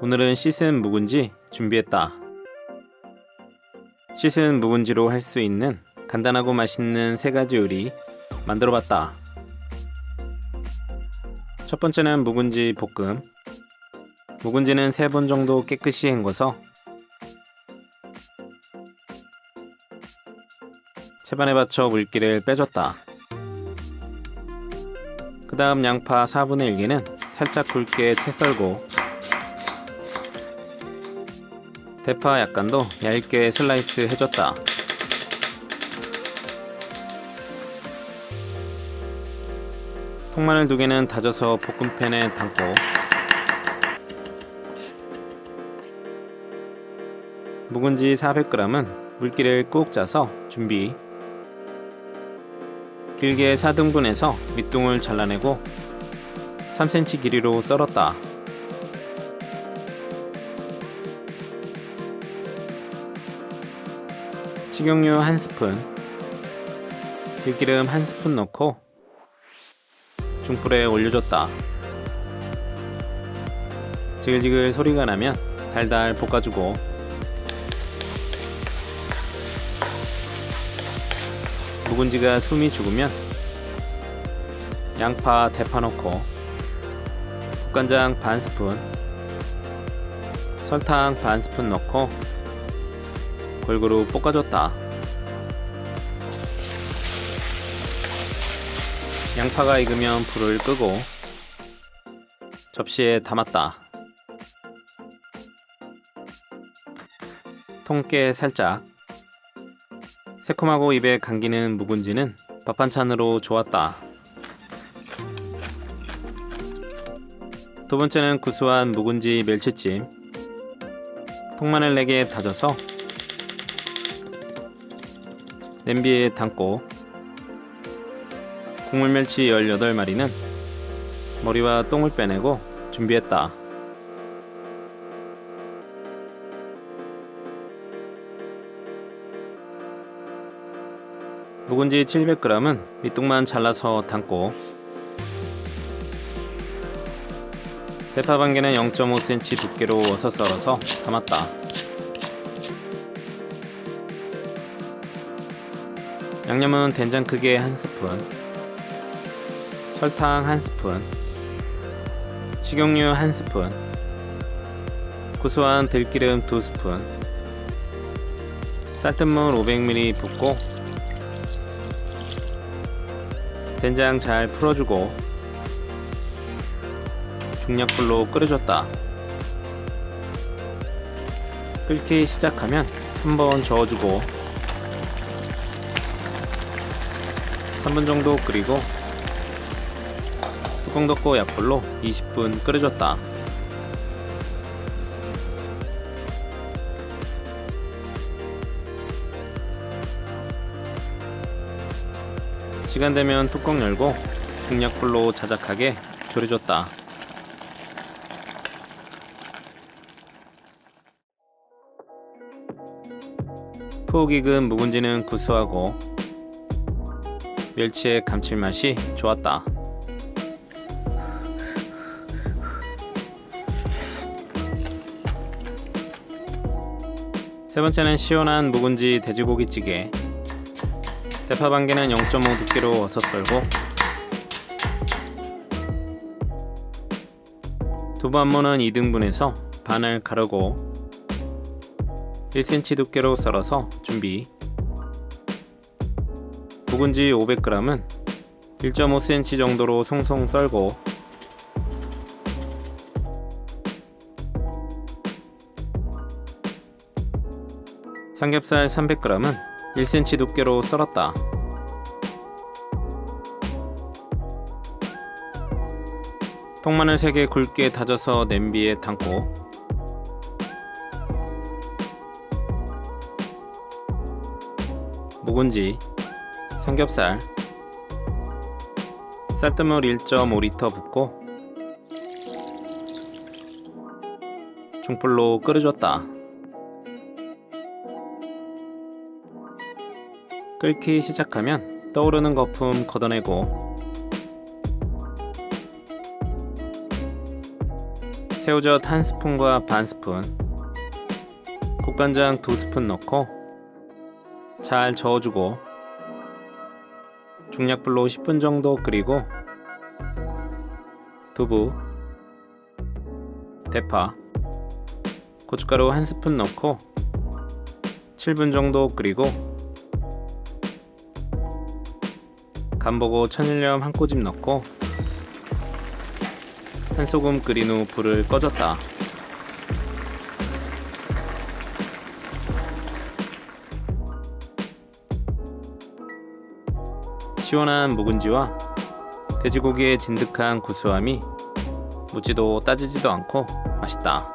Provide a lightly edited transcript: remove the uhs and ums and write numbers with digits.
오늘은 씻은 묵은지 준비했다. 씻은 묵은지로 할 수 있는 간단하고 맛있는 3가지 요리 만들어봤다. 첫 번째는 묵은지 볶음. 묵은지는 3번 정도 깨끗이 헹궈서 채반에 받쳐 물기를 빼줬다. 그 다음 양파 4분의 1개는 살짝 굵게 채 썰고 대파 약간도 얇게 슬라이스 해줬다. 통마늘 2개는 다져서 볶음팬에 담고 묵은지 400g은 물기를 꾹 짜서 준비. 길게 4등분해서 밑둥을 잘라내고 3cm 길이로 썰었다. 식용유 1스푼, 들기름 1스푼 넣고 중불에 올려줬다. 지글지글 소리가 나면 달달 볶아주고 묵은지가 숨이 죽으면 양파, 대파 넣고 국간장 반스푼, 설탕 반스푼 넣고 골고루 볶아줬다. 양파가 익으면 불을 끄고 접시에 담았다. 통깨 살짝. 새콤하고 입에 감기는 묵은지는 밥 반찬으로 좋았다. 두 번째는 구수한 묵은지 멸치찜. 통마늘 4개 다져서 냄비에 담고 국물멸치 18마리는 머리와 똥을 빼내고 준비했다. 묵은지 700g은 밑둥만 잘라서 담고 대파 1개는 0.5cm 두께로 어서 썰어서 담았다. 양념은 된장 크게 1스푼, 설탕 1스푼, 식용유 1스푼, 구수한 들기름 2스푼, 쌀뜨물 500ml 붓고 된장 잘 풀어주고 중약불로 끓여줬다. 끓기 시작하면 한번 저어주고 3분 정도 끓이고 뚜껑 덮고 약불로 20분 끓여줬다. 시간 되면 뚜껑 열고 중약불로 자작하게 졸여줬다. 푹 익은 묵은지는 구수하고 멸치의 감칠맛이 좋았다. 세 번째는 시원한 묵은지 돼지고기찌개. 대파 1개는 0.5 두께로 어서 썰고 두부 한 모는 2등분해서 반을 가르고 1cm 두께로 썰어서 준비. 묵은지 500g은 1.5cm 정도로 송송 썰고 삼겹살 300g은 1cm 두께로 썰었다. 통마늘 3개 굵게 다져서 냄비에 담고 묵은지, 삼겹살, 쌀뜨물 1.5L 붓고 중불로 끓여줬다. 끓기 시작하면 떠오르는 거품 걷어내고 새우젓 1스푼과 반 스푼, 국간장 2스푼 넣고 잘 저어주고 중약불로 10분 정도 끓이고 두부, 대파, 고춧가루 1스푼 넣고 7분 정도 끓이고 간보고 천일염 한 꼬집 넣고 한 소금 끓인 후 불을 꺼줬다. 시원한 묵은지와 돼지고기의 진득한 구수함이 묻지도 따지지도 않고 맛있다.